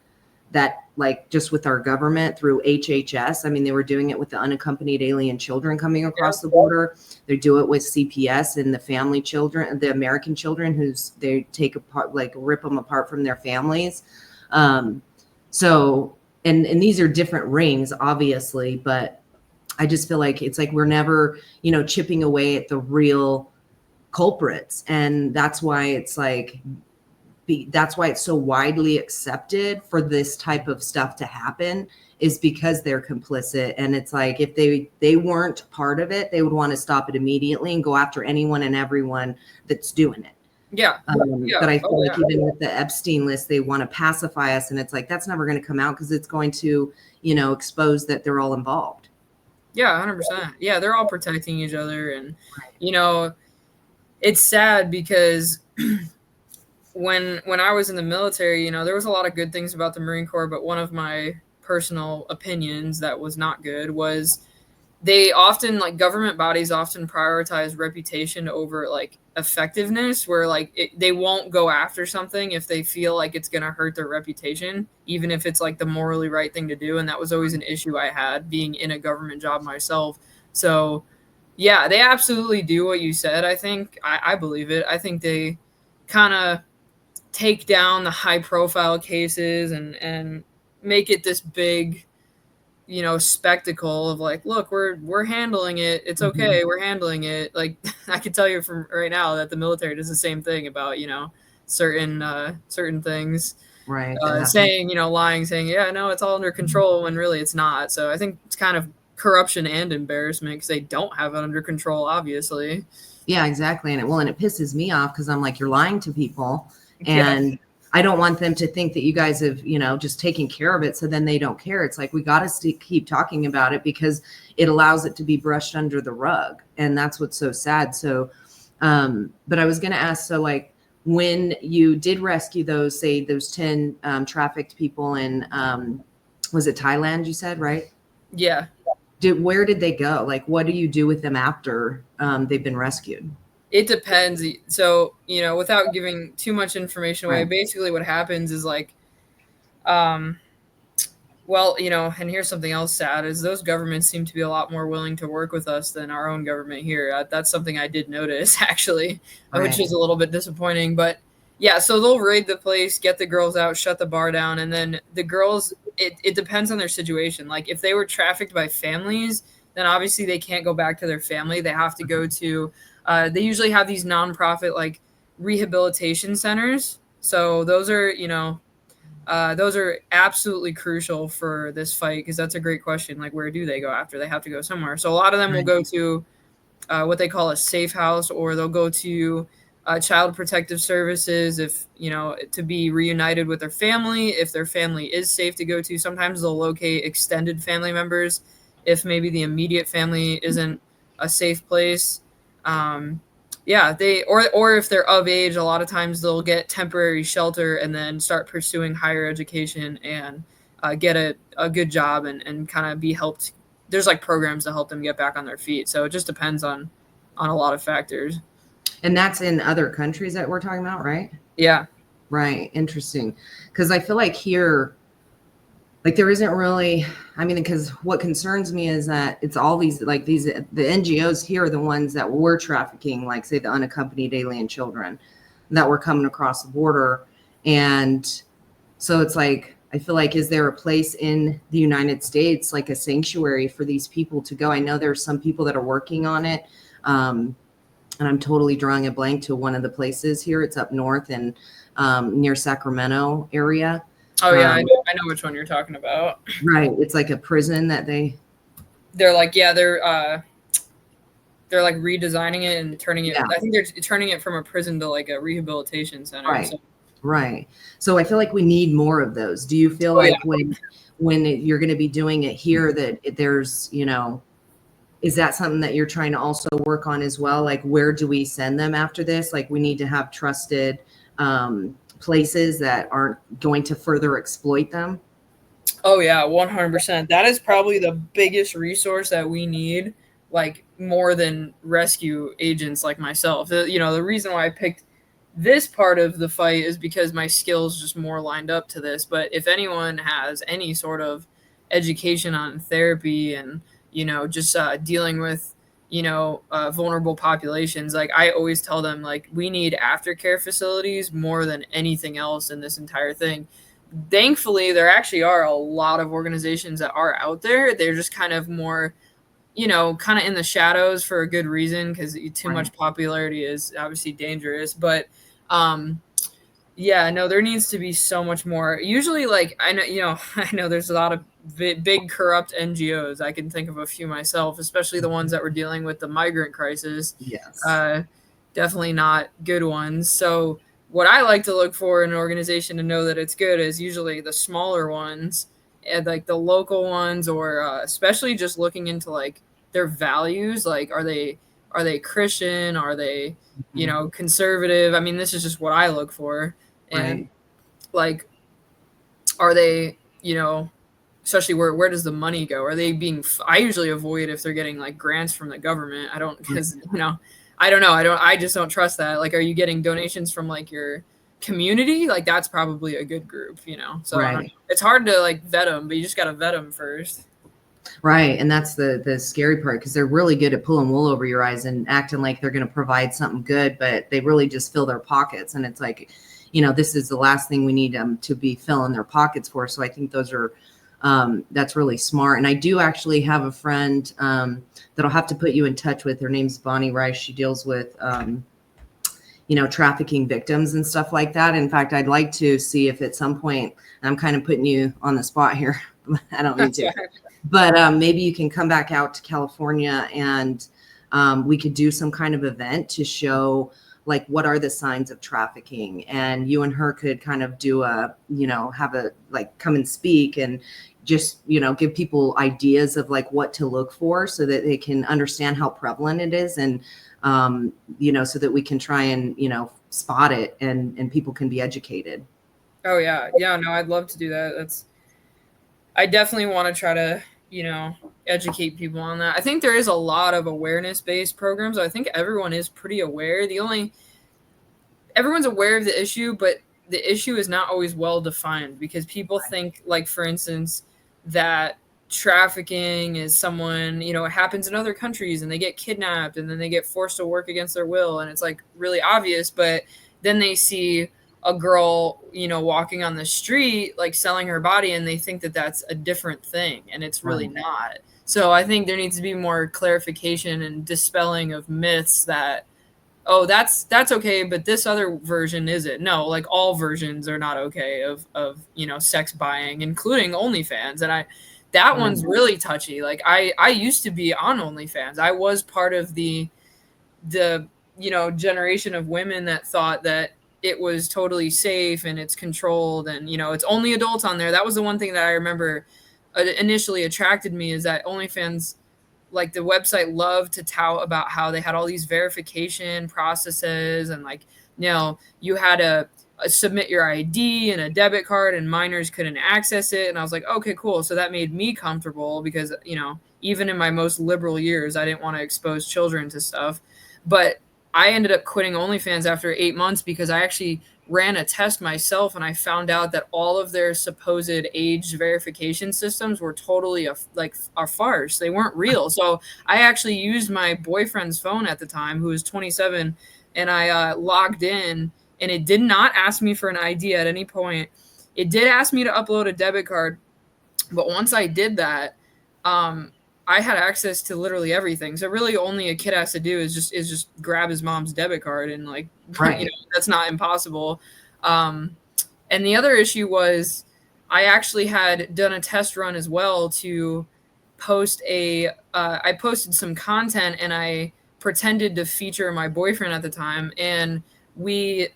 That like just with our government through HHS, I mean, they were doing it with the unaccompanied alien children coming across the border. They do it with CPS and the family children, the American children they take apart, like rip them apart from their families. So, and these are different rings, obviously, but I just feel like it's like we're never, chipping away at the real culprits. And that's why it's like, that's why it's so widely accepted for this type of stuff to happen, is because they're complicit. And it's like, if they weren't part of it, they would want to stop it immediately and go after anyone and everyone that's doing it. Yeah. But I feel like even with the Epstein list, they want to pacify us. And it's like, that's never going to come out because it's going to, expose that they're all involved. Yeah, 100%. Yeah, they're all protecting each other. And, it's sad because when I was in the military, there was a lot of good things about the Marine Corps, but one of my personal opinions that was not good was they often, like, government bodies often prioritize reputation over like effectiveness, where like they won't go after something if they feel like it's going to hurt their reputation, even if it's like the morally right thing to do. And that was always an issue I had being in a government job myself. So yeah, they absolutely do what you said. I think I believe it. I think they kind of take down the high profile cases and make it this big, spectacle of like, look, we're handling it. It's okay. Mhm. We're handling it. Like, I can tell you from right now that the military does the same thing about, certain things, Right. That happens. saying, lying, saying, yeah, no, it's all under control when really it's not. So I think it's kind of corruption and embarrassment because they don't have it under control, obviously. Yeah, exactly. And it pisses me off because I'm like, you're lying to people, Yeah. and I don't want them to think that you guys have, just taken care of it. So then they don't care. It's like, we got to keep talking about it because it allows it to be brushed under the rug. And that's what's so sad. So, but I was going to ask, so like, when you did rescue those, say those 10 trafficked people in, was it Thailand, you said, right? Yeah. Where did they go? Like, what do you do with them after they've been rescued? It depends. So, without giving too much information away, Right. basically what happens is like, um, well, and here's something else sad is those governments seem to be a lot more willing to work with us than our own government here. That's something I did notice actually, which Right. is a little bit disappointing. But yeah, so they'll raid the place, get the girls out, shut the bar down, and then the girls. It depends on their situation. Like if they were trafficked by families, then obviously they can't go back to their family. They have to go to. They usually have these nonprofit like rehabilitation centers. So those are absolutely crucial for this fight because that's a great question. Like, where do they go after? They have to go somewhere. So a lot of them will Right. go to what they call a safe house, or they'll go to child protective services if to be reunited with their family. If their family is safe to go to, sometimes they'll locate extended family members if maybe the immediate family isn't a safe place. Um, yeah, they or if they're of age, a lot of times they'll get temporary shelter and then start pursuing higher education and get a good job and kind of be helped. There's like programs to help them get back on their feet. So it just depends on a lot of factors. And that's in other countries that we're talking about, right? Yeah. Right. Interesting. Because I feel like here, like there isn't really, I mean, because what concerns me is that it's all these, like these, the NGOs here are the ones that were trafficking, like say the unaccompanied alien children that were coming across the border. And so it's like, I feel like, is there a place in the United States, like a sanctuary for these people to go? I know there's some people that are working on it. And I'm totally drawing a blank to one of the places here. It's up north and near Sacramento area. Oh yeah, Um, I know which one you're talking about. right. It's like a prison that They're like they're like redesigning it and turning it. yeah, I think they're turning it from a prison to like a rehabilitation center. right. So, Right. So I feel like we need more of those. Do you feel oh yeah. like when you're going to be doing it here that there's, is that something that you're trying to also work on as well? Like, where do we send them after this? Like, we need to have trusted places that aren't going to further exploit them. Oh yeah, 100%. That is probably the biggest resource that we need, like more than rescue agents like myself. The reason why I picked this part of the fight is because my skills just more lined up to this. But if anyone has any sort of education on therapy and just dealing with vulnerable populations, like I always tell them, like we need aftercare facilities more than anything else in this entire thing. Thankfully, there actually are a lot of organizations that are out there. They're just kind of more, kind of in the shadows for a good reason because too Right. much popularity is obviously dangerous. But um, yeah, no, there needs to be so much more. Usually, like I know, I know there's a lot of big corrupt NGOs. I can think of a few myself, especially the ones that were dealing with the migrant crisis. Yes. Uh, Definitely not good ones. So what I like to look for in an organization to know that it's good is usually the smaller ones, and like the local ones, or especially just looking into like their values. Like, are they Christian? Are they Mhm. conservative? I mean, this is just what I look for, and Right. like, are they you know especially where does the money go? Are they being, I usually avoid if they're getting like grants from the government. I don't, because, I don't know. I just don't trust that. Like, are you getting donations from like your community? Like, that's probably a good group, So I don't know. It's hard to like vet them, but you just got to vet them first. Right. And that's the scary part, because they're really good at pulling wool over your eyes and acting like they're going to provide something good, but they really just fill their pockets. And it's like, this is the last thing we need them to be filling their pockets for. So I think those are, that's really smart. And I do actually have a friend that I'll have to put you in touch with. Her name's Bonnie Rice. She deals with, trafficking victims and stuff like that. In fact, I'd like to see if at some point, I'm kind of putting you on the spot here. I don't need to. But maybe you can come back out to California and we could do some kind of event to show like what are the signs of trafficking, and you and her could kind of do have a like come and speak and just give people ideas of like what to look for so that they can understand how prevalent it is, and so that we can try and spot it and people can be educated. Oh yeah, no, I'd love to do that. I definitely want to try to educate people on that. I think there is a lot of awareness-based programs. I think everyone is pretty aware. Everyone's aware of the issue, but the issue is not always well defined, because people think, like, for instance, that trafficking is someone, it happens in other countries and they get kidnapped and then they get forced to work against their will. And it's like really obvious, but then they see a girl, walking on the street, like selling her body, and they think that that's a different thing, and it's really not. So I think there needs to be more clarification and dispelling of myths that, oh, that's okay, but this other version isn't. No, like all versions are not okay of sex buying, including OnlyFans. And that one's really touchy. Like I used to be on OnlyFans. I was part of the generation of women that thought that it was totally safe and it's controlled and, it's only adults on there. That was the one thing that I remember initially attracted me, is that OnlyFans, like the website, loved to tout about how they had all these verification processes and like, you had to submit your ID and a debit card and minors couldn't access it. And I was like, okay, cool. So that made me comfortable because, even in my most liberal years, I didn't want to expose children to stuff. But I ended up quitting OnlyFans after 8 months because I actually ran a test myself, and I found out that all of their supposed age verification systems were totally a farce. They weren't real. So I actually used my boyfriend's phone at the time, who was 27, and I logged in, and it did not ask me for an ID at any point. It did ask me to upload a debit card, but once I did that, I had access to literally everything. So really only a kid has to do is just grab his mom's debit card and like, that's not impossible. And the other issue was I actually had done a test run as well to post I posted some content and I pretended to feature my boyfriend at the time. And we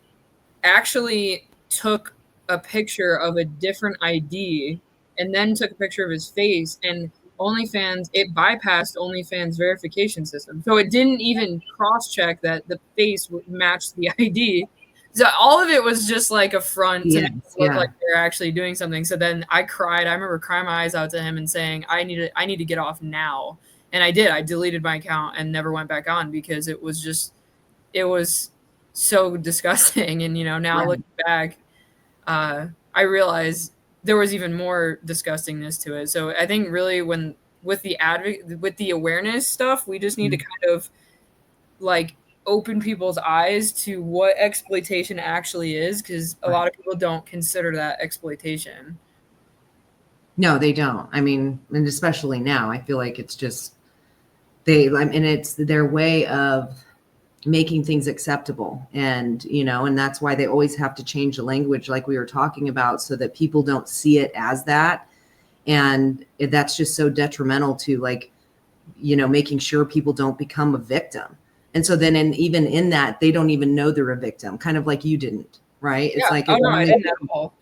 actually took a picture of a different ID and then took a picture of his face, and OnlyFans, it bypassed OnlyFans verification system. So it didn't even cross-check that the face would match the ID. So all of it was just like a front to look like they're actually doing something. So then I cried. I remember crying my eyes out to him and saying, I need to get off now. And I did. I deleted my account and never went back on because it was so disgusting. And, now looking back, I realized there was even more disgustingness to it. So I think really with the awareness stuff, we just need to kind of like open people's eyes to what exploitation actually is, because a lot of people don't consider that exploitation. No, they don't. I mean, and especially now, I feel like it's just it's their way of making things acceptable, and and that's why they always have to change the language, like we were talking about, so that people don't see it as that. And that's just so detrimental to making sure people don't become a victim. And so then even in that, they don't even know they're a victim, kind of like you didn't, right? It's like, oh no, I didn't at all.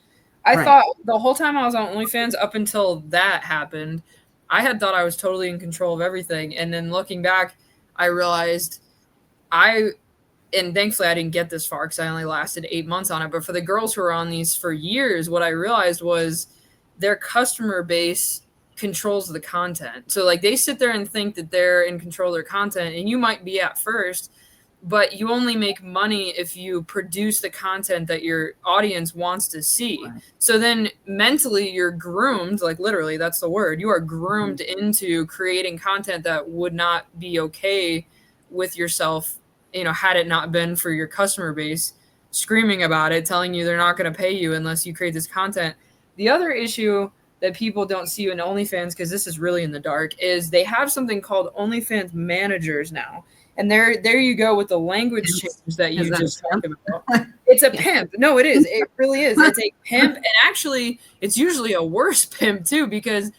I thought the whole time I was on OnlyFans up until that happened, I had thought I was totally in control of everything. And then looking back, I realized and thankfully I didn't get this far because I only lasted 8 months on it. But for the girls who are on these for years, what I realized was their customer base controls the content. So like they sit there and think that they're in control of their content, and you might be at first, but you only make money if you produce the content that your audience wants to see. Right. So then mentally you're groomed, like literally that's the word. You are groomed into creating content that would not be okay with yourself, had it not been for your customer base screaming about it, telling you they're not going to pay you unless you create this content. The other issue that people don't see in OnlyFans, because this is really in the dark, is they have something called OnlyFans managers now. And there you go with the language change that you just talked about. It's a pimp. No, it is. It really is. It's a pimp. And actually, it's usually a worse pimp, too, because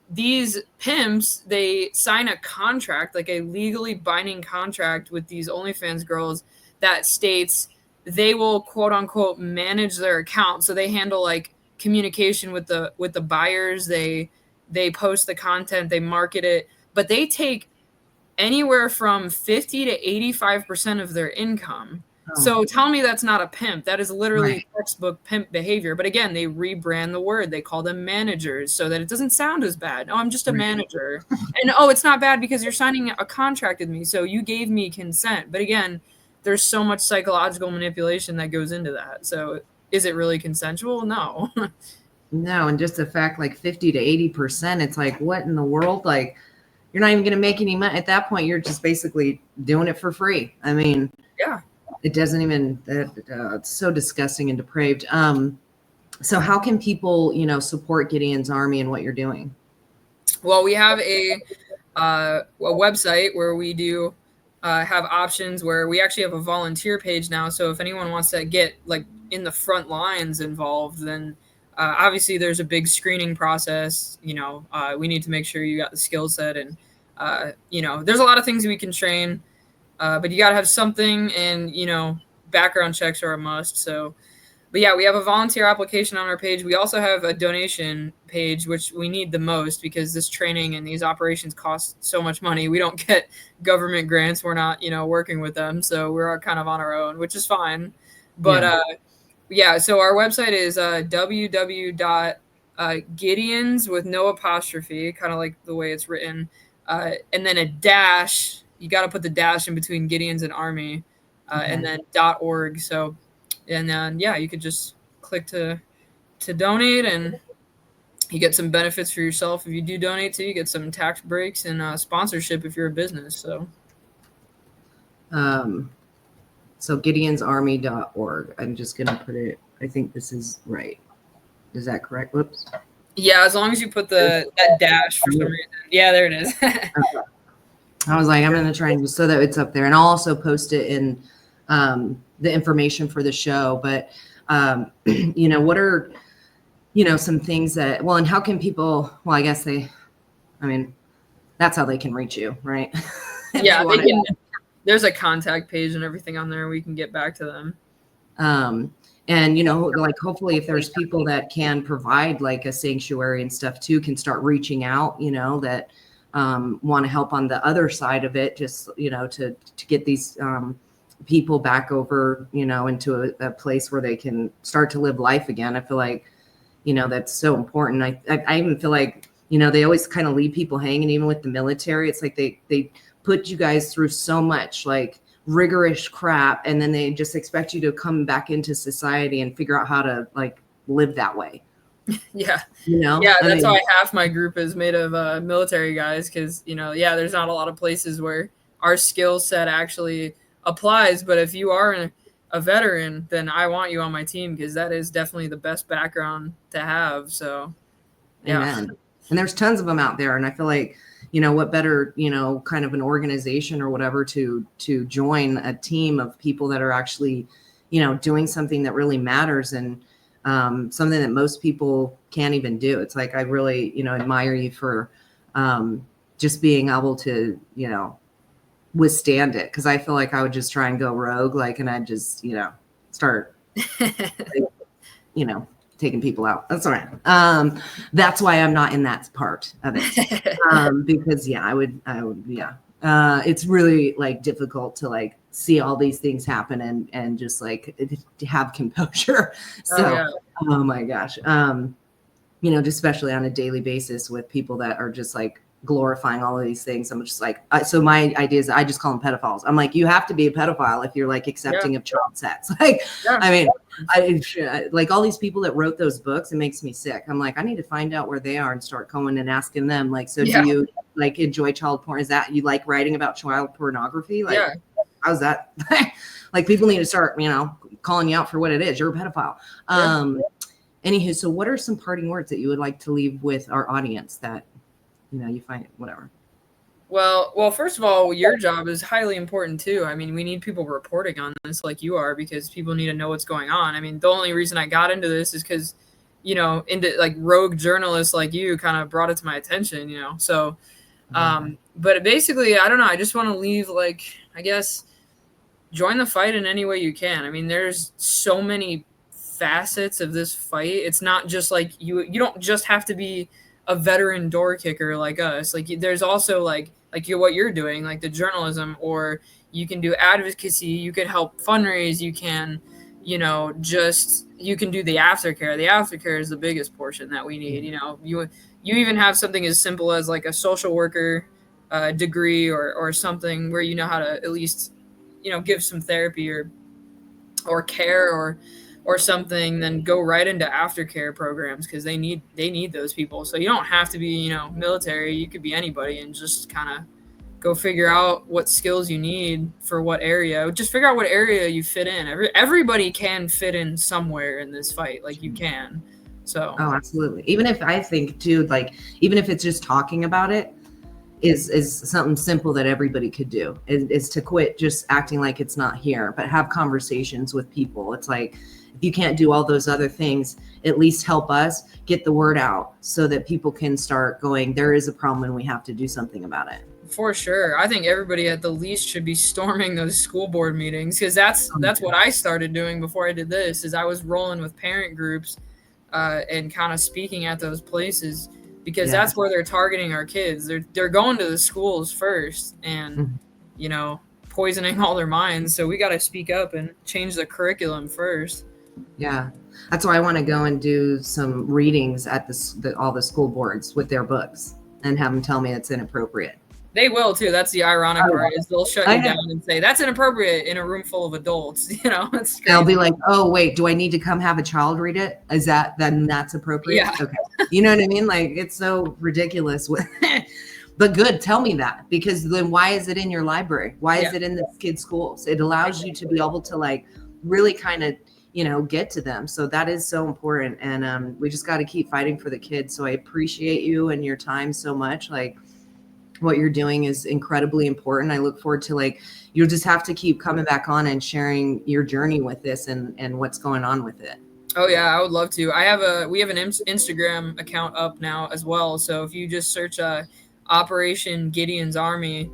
these pimps, they sign a contract, like a legally binding contract with these OnlyFans girls that states they will, quote unquote, manage their account. So they handle like communication with the buyers. They post the content, they market it, but they take anywhere from 50 to 85% of their income. Oh. So tell me that's not a pimp. That is literally textbook pimp behavior. But again, they rebrand the word. They call them managers so that it doesn't sound as bad. Oh, I'm just a manager. And it's not bad because you're signing a contract with me. So you gave me consent. But again, there's so much psychological manipulation that goes into that. So is it really consensual? No. No. And just the fact like 50 to 80%, it's like, what in the world? Like, you're not even going to make any money at that point. You're just basically doing it for free. I mean, yeah, it doesn't even, it's so disgusting and depraved. So how can people, support Gideons Army and what you're doing? Well, we have a website where we do have options where we actually have a volunteer page now. So if anyone wants to get like in the front lines involved, then obviously there's a big screening process. We need to make sure you got the skill set, and there's a lot of things we can train, but you got to have something, and background checks are a must. So, but yeah, we have a volunteer application on our page. We also have a donation page, which we need the most because this training and these operations cost so much money. We don't get government grants. We're not, working with them. So we're kind of on our own, which is fine. But yeah, so our website is www.Gideons with no apostrophe, kind of like the way it's written. And then a dash, you got to put the dash in between Gideons and Army, and then .org. So, and then, yeah, you could just click to donate, and you get some benefits for yourself. If you do donate you get some tax breaks and sponsorship if you're a business. So gideonsarmy.org. I'm just going to put it, I think this is right. Is that correct? Whoops. Yeah, as long as you put that dash for some reason. Yeah, there it is. Okay. I was like, I'm going to try and just so that it's up there. And I'll also post it in the information for the show. But, what are, some things that, well, and how can people, well, I guess that's how they can reach you, right? Yeah, they can. There's a contact page and everything on there. We can get back to them. And, like hopefully if there's people that can provide like a sanctuary and stuff too, can start reaching out, that want to help on the other side of it, just, to get these people back over, into a place where they can start to live life again. I feel like, that's so important. I even feel like, they always kind of leave people hanging, even with the military. It's like they put you guys through so much like rigorous crap, and then they just expect you to come back into society and figure out how to like live that way. Yeah. That's why half my group is made of military guys, because there's not a lot of places where our skill set actually applies. But if you are a veteran, then I want you on my team, because that is definitely the best background to have. So yeah. Amen. And there's tons of them out there, and I feel like what better, kind of an organization or whatever to join a team of people that are actually, doing something that really matters, and something that most people can't even do. It's like, I really, admire you for just being able to, withstand it. Cause I feel like I would just try and go rogue, like, and I'd just, start, taking people out. That's all right. That's why I'm not in that part of it. Because I would, it's really like difficult to like see all these things happen and just like have composure. So, oh my gosh. just especially on a daily basis with people that are just like glorifying all of these things. I'm just like, so my idea is I just call them pedophiles. I'm like, you have to be a pedophile if you're like accepting of child sex. Like, I mean, like all these people that wrote those books, it makes me sick. I'm like, I need to find out where they are and start going and asking them, like, so do you like enjoy child porn? Is that you like writing about child pornography? Like, how's that? Like, people need to start, calling you out for what it is. You're a pedophile. Anywho, so what are some parting words that you would like to leave with our audience that, you find whatever? Well, first of all, your job is highly important too. I mean, we need people reporting on this like you are, because people need to know what's going on. I mean, the only reason I got into this is because, into like rogue journalists like you kind of brought it to my attention, so, but basically, I don't know. I just want to leave, like, I guess, join the fight in any way you can. I mean, there's so many facets of this fight. It's not just like you don't just have to be a veteran door kicker like us. Like, there's also like what you're doing, like the journalism, or you can do advocacy, you could help fundraise, you can, you can do the aftercare. The aftercare is the biggest portion that we need. You even have something as simple as like a social worker degree or something where you know how to at least, give some therapy or care or something, then go right into aftercare programs, because they need those people. So you don't have to be, military. You could be anybody, and just kind of go figure out what skills you need for what area. Just figure out what area you fit in. Everybody can fit in somewhere in this fight. Like, you can. So. Oh, absolutely. Even if I think too, like, even if it's just talking about it is something simple that everybody could do, is to quit just acting like it's not here, but have conversations with people. It's like, if you can't do all those other things, at least help us get the word out so that people can start going, there is a problem and we have to do something about it. For sure. I think everybody at the least should be storming those school board meetings, because that's what I started doing before I did this, is I was rolling with parent groups and kind of speaking at those places, because that's where they're targeting our kids. They're going to the schools first and, poisoning all their minds. So we got to speak up and change the curriculum first. Yeah, that's why I want to go and do some readings at all the school boards with their books and have them tell me it's inappropriate. They will too. That's the ironic part, is they'll shut you down and say that's inappropriate in a room full of adults. It's they'll be like, oh wait, do I need to come have a child read it? Then that's appropriate? Yeah. Okay. You know what I mean? Like, it's so ridiculous. But good, tell me that, because then why is it in your library? Why is it in the kids' schools? It allows you to be able to like really kind of get to them. So that is so important. And we just got to keep fighting for the kids. So I appreciate you and your time so much. Like, what you're doing is incredibly important. I look forward to, like, you'll just have to keep coming back on and sharing your journey with this and what's going on with it. Oh yeah, I would love to. We have an Instagram account up now as well. So if you just search Operation Gideons Army,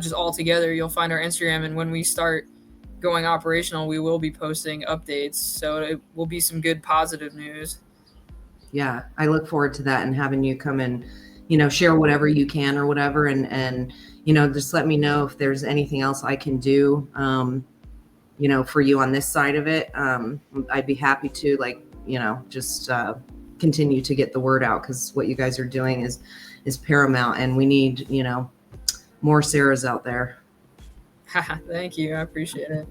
just all together, you'll find our Instagram. And when we start going operational, we will be posting updates. So it will be some good positive news. Yeah, I look forward to that and having you come and, share whatever you can or whatever. And just let me know if there's anything else I can do, for you on this side of it. I'd be happy to, like, just continue to get the word out, because what you guys are doing is paramount, and we need, more Sarahs out there. Thank you. I appreciate it.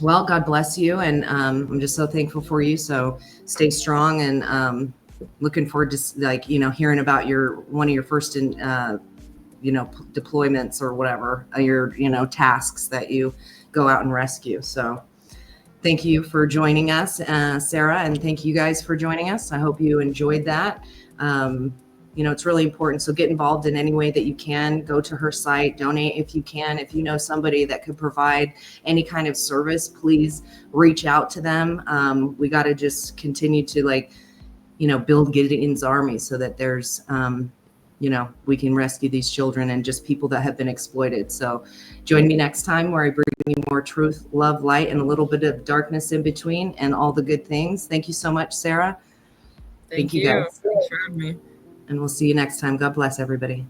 Well, God bless you. And I'm just so thankful for you. So stay strong, and looking forward to, like, hearing about one of your first deployments or whatever, your tasks that you go out and rescue. So thank you for joining us, Sarah, and thank you guys for joining us. I hope you enjoyed that. It's really important. So get involved in any way that you can. Go to her site, donate if you can. If you know somebody that could provide any kind of service, please reach out to them. We got to just continue to, like, build Gideons Army so that there's, we can rescue these children and just people that have been exploited. So join me next time, where I bring you more truth, love, light, and a little bit of darkness in between, and all the good things. Thank you so much, Sarah. Thank you. Guys. Thanks for having me. And we'll see you next time. God bless everybody.